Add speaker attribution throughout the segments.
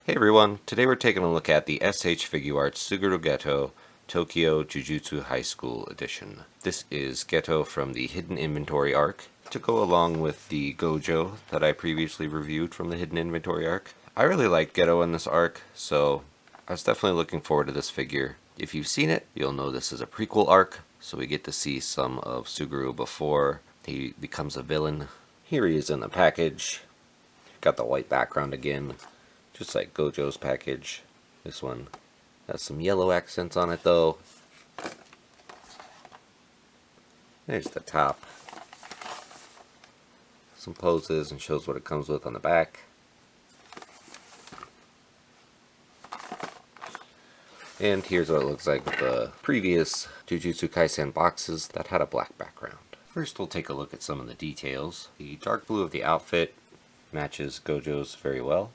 Speaker 1: Hey everyone, today we're taking a look at the SH Figuarts Suguru Geto Tokyo Jujutsu High School Edition. This is Geto from the Hidden Inventory arc to go along with the Gojo that I previously reviewed from the Hidden Inventory arc. I really like Geto in this arc, so I was definitely looking forward to this figure. If you've seen it, you'll know this is a prequel arc, so we get to see some of Suguru before he becomes a villain. Here he is in the package. Got the white background again. Just like Gojo's package. This one has some yellow accents on it though. There's the top. Some poses and shows what it comes with on the back. And here's what it looks like with the previous Jujutsu Kaisen boxes that had a black background. First we'll take a look at some of the details. The dark blue of the outfit matches Gojo's very well.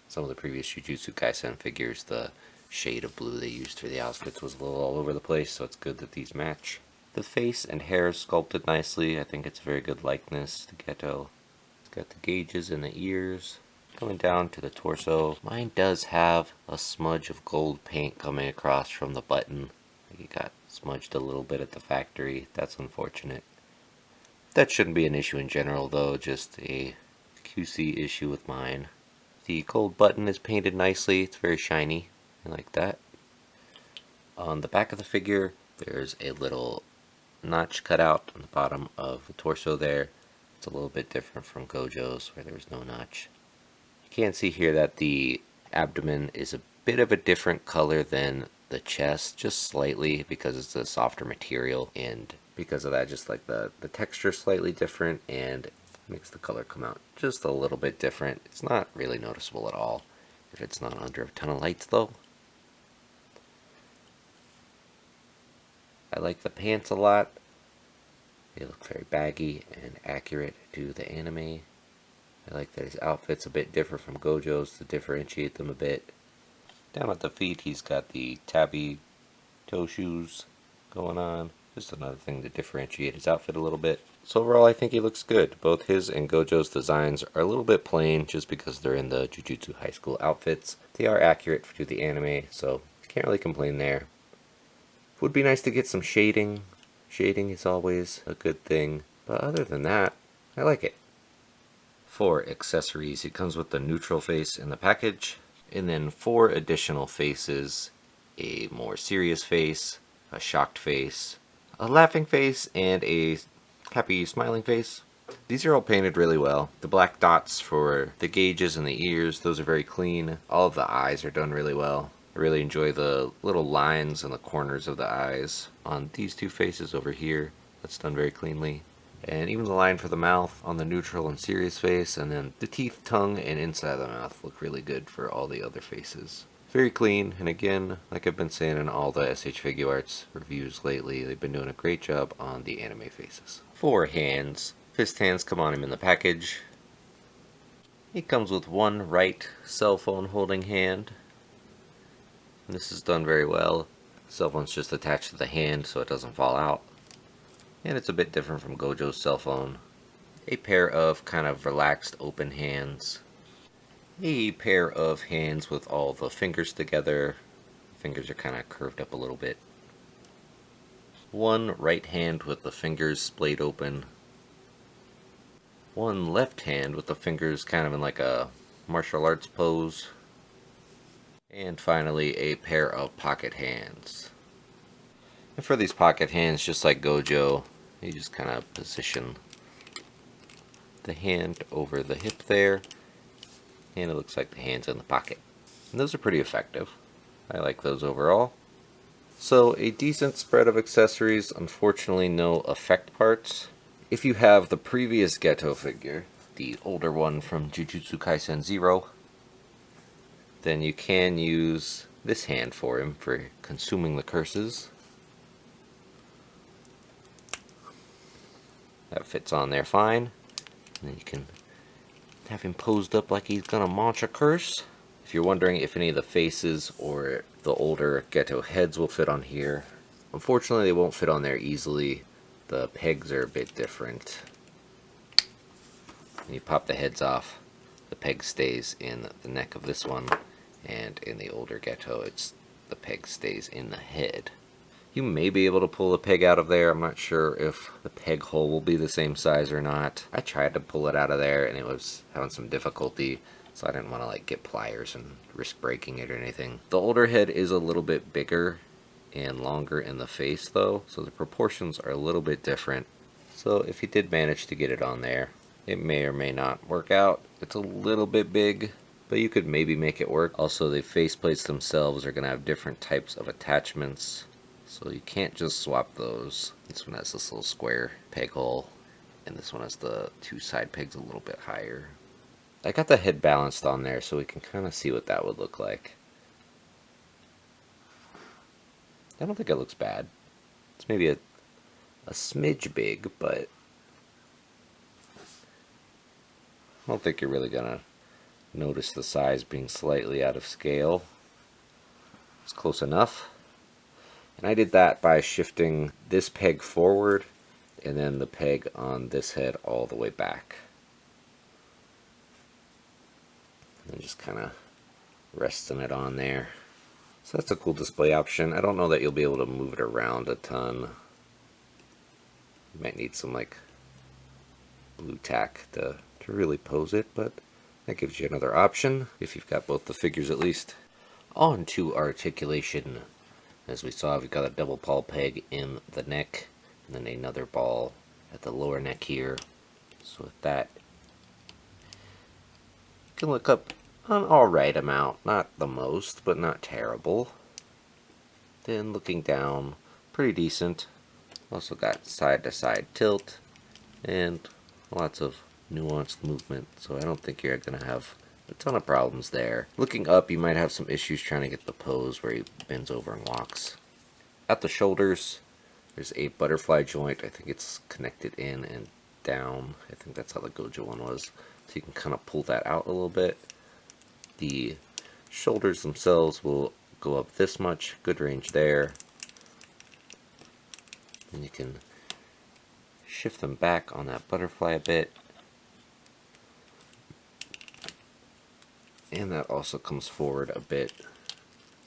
Speaker 1: Some of the previous Jujutsu Kaisen figures, the shade of blue they used for the outfits was a little all over the place, so it's good that these match. The face and hair is sculpted nicely. I think it's a very good likeness to Geto. It's got the gauges in the ears. Coming down to the torso. Mine does have a smudge of gold paint coming across from the button. It got smudged a little bit at the factory. That's unfortunate. That shouldn't be an issue in general though, just a QC issue with mine. The gold button is painted nicely. It's very shiny. I like that. On the back of the figure, there's a little notch cut out on the bottom of the torso there. It's a little bit different from Gojo's, where there's no notch. You can see here that the abdomen is a bit of a different color than the chest, just slightly, because it's a softer material, and because of that, just like the texture is slightly different, and makes the color come out just a little bit different. It's not really noticeable at all if it's not under a ton of lights though. I like the pants a lot. They look very baggy and accurate to the anime. I like that his outfit's a bit different from Gojo's to differentiate them a bit. Down at the feet he's got the tabby toe shoes going on. Just another thing to differentiate his outfit a little bit. So overall I think he looks good. Both his and Gojo's designs are a little bit plain just because they're in the Jujutsu High School outfits. They are accurate to the anime, so can't really complain there. Would be nice to get some shading. Shading is always a good thing. But other than that, I like it. For accessories, it comes with the neutral face in the package, and then 4 additional faces. A more serious face, a shocked face, a laughing face, and a happy smiling face. These are all painted really well. The black dots for the gauges and the ears, those are very clean. All of the eyes are done really well. I really enjoy the little lines on the corners of the eyes on these 2 faces over here. That's done very cleanly. And even the line for the mouth on the neutral and serious face, and then the teeth, tongue, and inside of the mouth look really good for all the other faces. Very clean, and again, like I've been saying in all the SH Figuarts reviews lately, they've been doing a great job on the anime faces. For hands, fist hands come on him in the package. He comes with 1 right cell phone holding hand. And this is done very well. The cell phone's just attached to the hand so it doesn't fall out. And it's a bit different from Gojo's cell phone. A pair of kind of relaxed open hands. A pair of hands with all the fingers together. Fingers are kind of curved up a little bit. 1 right hand with the fingers splayed open. 1 left hand with the fingers kind of in like a martial arts pose. And finally a pair of pocket hands. And for these pocket hands, just like Gojo, you just kind of position the hand over the hip there. And it looks like the hand's in the pocket. And those are pretty effective. I like those overall. So a decent spread of accessories, unfortunately no effect parts. If you have the previous Geto figure, the older one from Jujutsu Kaisen 0, then you can use this hand for him for consuming the curses. That fits on there fine. And then you can have him posed up like he's gonna launch a curse. If you're wondering if any of the faces or the older Geto heads will fit on here, unfortunately they won't fit on there easily. The pegs are a bit different. When you pop the heads off, the peg stays in the neck of this one, and in the older Geto, the peg stays in the head. You may be able to pull the peg out of there. I'm not sure if the peg hole will be the same size or not. I tried to pull it out of there and it was having some difficulty, so I didn't want to like get pliers and risk breaking it or anything. The older head is a little bit bigger and longer in the face though, so the proportions are a little bit different. So if you did manage to get it on there, it may or may not work out. It's a little bit big, but you could maybe make it work. Also, the faceplates themselves are going to have different types of attachments, so you can't just swap those. This one has this little square peg hole, and this one has the two side pegs a little bit higher. I got the head balanced on there so we can kind of see what that would look like. I don't think it looks bad. It's maybe a smidge big, but I don't think you're really gonna notice the size being slightly out of scale. It's close enough. And I did that by shifting this peg forward and then the peg on this head all the way back. And just kind of resting it on there. So that's a cool display option. I don't know that you'll be able to move it around a ton. You might need some like glue tack to really pose it, but that gives you another option if you've got both the figures at least. On to articulation. As we saw, we've got a double ball peg in the neck and then another ball at the lower neck here. So with that, you can look up an alright amount, not the most, but not terrible. Then looking down, pretty decent. Also got side to side tilt and lots of nuanced movement, so I don't think you're going to have a ton of problems there. Looking up, you might have some issues trying to get the pose where he bends over and walks. At the shoulders, there's a butterfly joint. I think it's connected in and down. I think that's how the Gojo one was. So you can kind of pull that out a little bit. The shoulders themselves will go up this much. Good range there. And you can shift them back on that butterfly a bit. And that also comes forward a bit,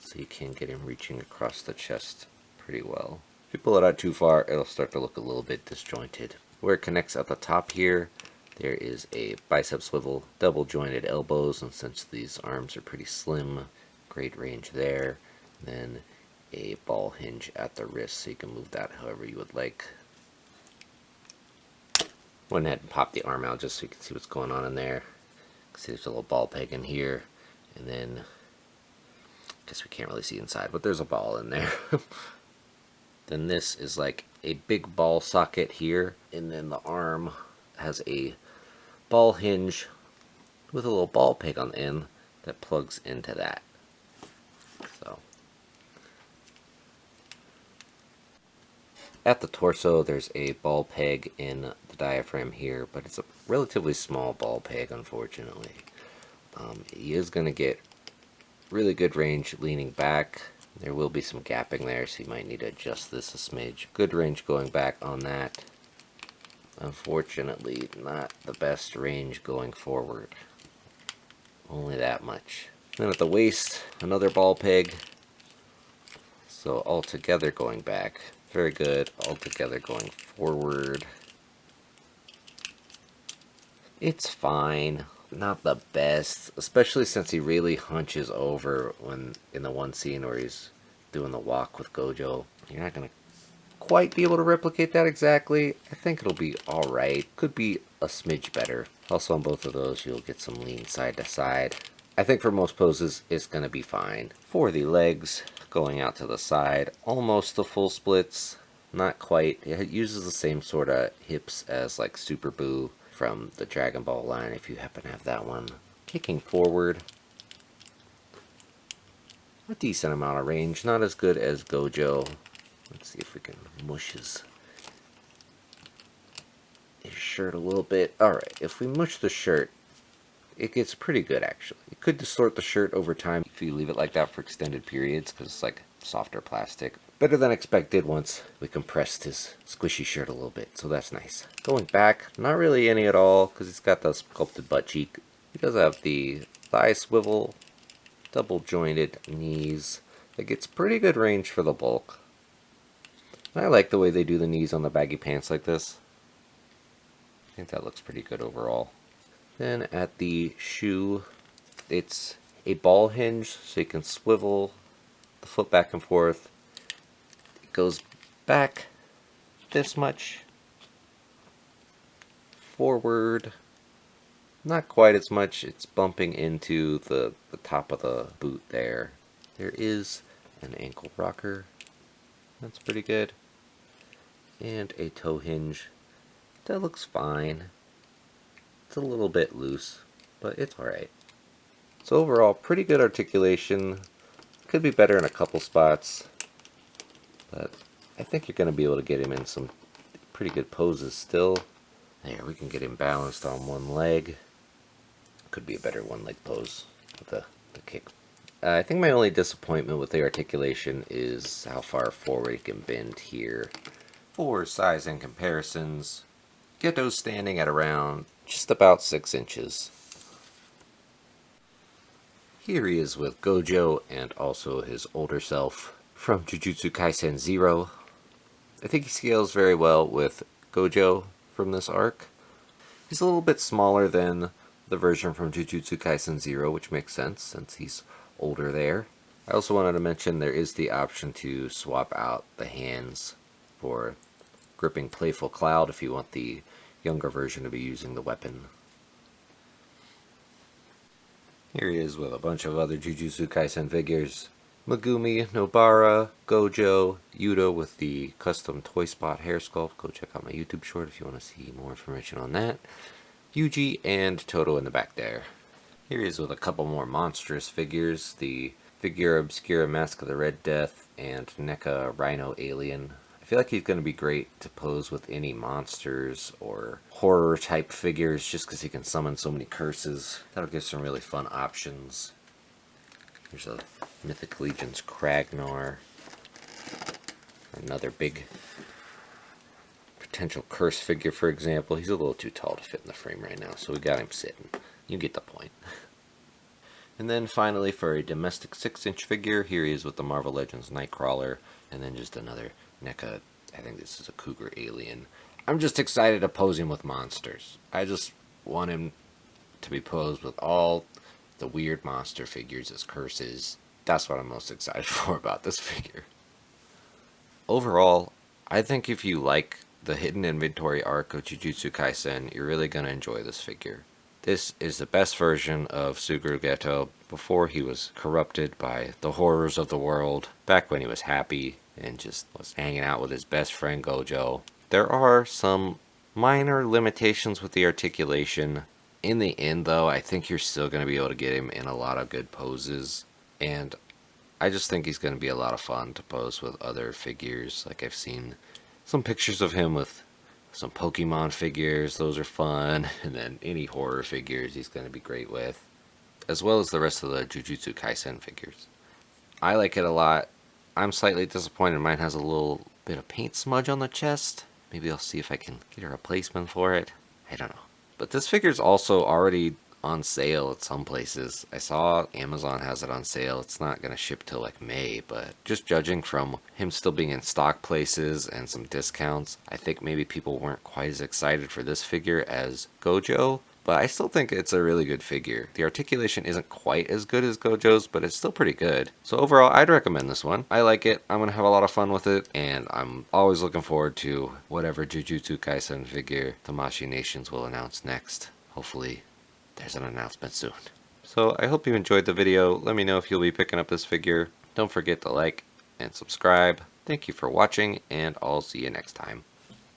Speaker 1: so you can get him reaching across the chest pretty well. If you pull it out too far, it'll start to look a little bit disjointed. Where it connects at the top here, there is a bicep swivel, double jointed elbows, and since these arms are pretty slim, great range there. And then a ball hinge at the wrist, so you can move that however you would like. Went ahead and pop the arm out just so you can see what's going on in there. See, there's a little ball peg in here, and then I guess we can't really see inside, but there's a ball in there. Then this is like a big ball socket here, and then the arm has a ball hinge with a little ball peg on the end that plugs into that. So at the torso, there's a ball peg in the diaphragm here, but it's a relatively small ball peg, unfortunately. He is going to get really good range leaning back. There will be some gapping there, so you might need to adjust this a smidge. Good range going back on that. Unfortunately, not the best range going forward. Only that much. Then at the waist, another ball peg. So all together going back, very good. All together going forward, it's fine. Not the best, especially since he really hunches over when in the one scene where he's doing the walk with Gojo. You're not going to quite be able to replicate that exactly. I think it'll be alright. Could be a smidge better. Also on both of those, you'll get some lean side to side. I think for most poses, it's going to be fine. For the legs, going out to the side, almost the full splits. Not quite. It uses the same sort of hips as like Super Boo from the Dragon Ball line, if you happen to have that one. Kicking forward, a decent amount of range, not as good as Gojo. Let's see if we can mush his shirt a little bit. Alright, if we mush the shirt, it gets pretty good actually. You could distort the shirt over time if you leave it like that for extended periods, because it's like softer plastic. Better than expected once we compressed his squishy shirt a little bit, so that's nice. Going back, not really any at all, because it's got the sculpted butt cheek He does have the thigh swivel, double jointed knees. It gets pretty good range for the bulk. And I like the way they do the knees on the baggy pants like this. I think that looks pretty good overall. Then at the shoe, it's a ball hinge, so you can swivel the foot back and forth. It goes back this much, forward, not quite as much. It's bumping into the top of the boot there. There is an ankle rocker. That's pretty good. And a toe hinge. That looks fine. It's a little bit loose, but it's alright. So overall, pretty good articulation. Could be better in a couple spots, but I think you're going to be able to get him in some pretty good poses still. There, we can get him balanced on one leg. Could be a better one leg pose with the kick. I think my only disappointment with the articulation is how far forward he can bend here. For size and comparisons, Geto's standing at around just about 6 inches. Here he is with Gojo and also his older self from Jujutsu Kaisen 0. I think he scales very well with Gojo from this arc. He's a little bit smaller than the version from Jujutsu Kaisen 0, which makes sense since he's older there. I also wanted to mention there is the option to swap out the hands for gripping Playful Cloud if you want the younger version to be using the weapon. Here he is with a bunch of other Jujutsu Kaisen figures. Megumi, Nobara, Gojo, Yuta with the custom Toy Spot hair sculpt. Go check out my YouTube short if you want to see more information on that. Yuji and Toto in the back there. Here he is with a couple more monstrous figures. The Figure Obscura Mask of the Red Death and NECA Rhino Alien. I feel like he's going to be great to pose with any monsters or horror type figures just because he can summon so many curses. That'll give some really fun options. Here's a Mythic Legion's Kragnar. Another big potential curse figure, for example. He's a little too tall to fit in the frame right now, so we got him sitting. You get the point. And then finally, for a domestic 6-inch figure, here he is with the Marvel Legends Nightcrawler, and then just another NECA, I think this is a Cougar Alien. I'm just excited to pose him with monsters. I just want him to be posed with all the weird monster figures as curses. That's what I'm most excited for about this figure. Overall, I think if you like the hidden inventory arc of Jujutsu Kaisen, you're really going to enjoy this figure. This is the best version of Suguru Geto before he was corrupted by the horrors of the world, back when he was happy and just was hanging out with his best friend Gojo. There are some minor limitations with the articulation. In the end, though, I think you're still going to be able to get him in a lot of good poses, and I just think he's going to be a lot of fun to pose with other figures. Like, I've seen some pictures of him with some Pokemon figures, those are fun, and then any horror figures he's going to be great with, as well as the rest of the Jujutsu Kaisen figures. I like it a lot. I'm slightly disappointed mine has a little bit of paint smudge on the chest. Maybe I'll see if I can get a replacement for it. I don't know. But this figure's also already on sale at some places. I saw Amazon has it on sale. It's not going to ship till like May, but just judging from him still being in stock places and some discounts, I think maybe people weren't quite as excited for this figure as Gojo, but I still think it's a really good figure. The articulation isn't quite as good as Gojo's, but it's still pretty good. So overall, I'd recommend this one. I like it. I'm going to have a lot of fun with it, and I'm always looking forward to whatever Jujutsu Kaisen figure Tamashii Nations will announce next. Hopefully there's an announcement soon. So I hope you enjoyed the video. Let me know if you'll be picking up this figure. Don't forget to like and subscribe. Thank you for watching, and I'll see you next time.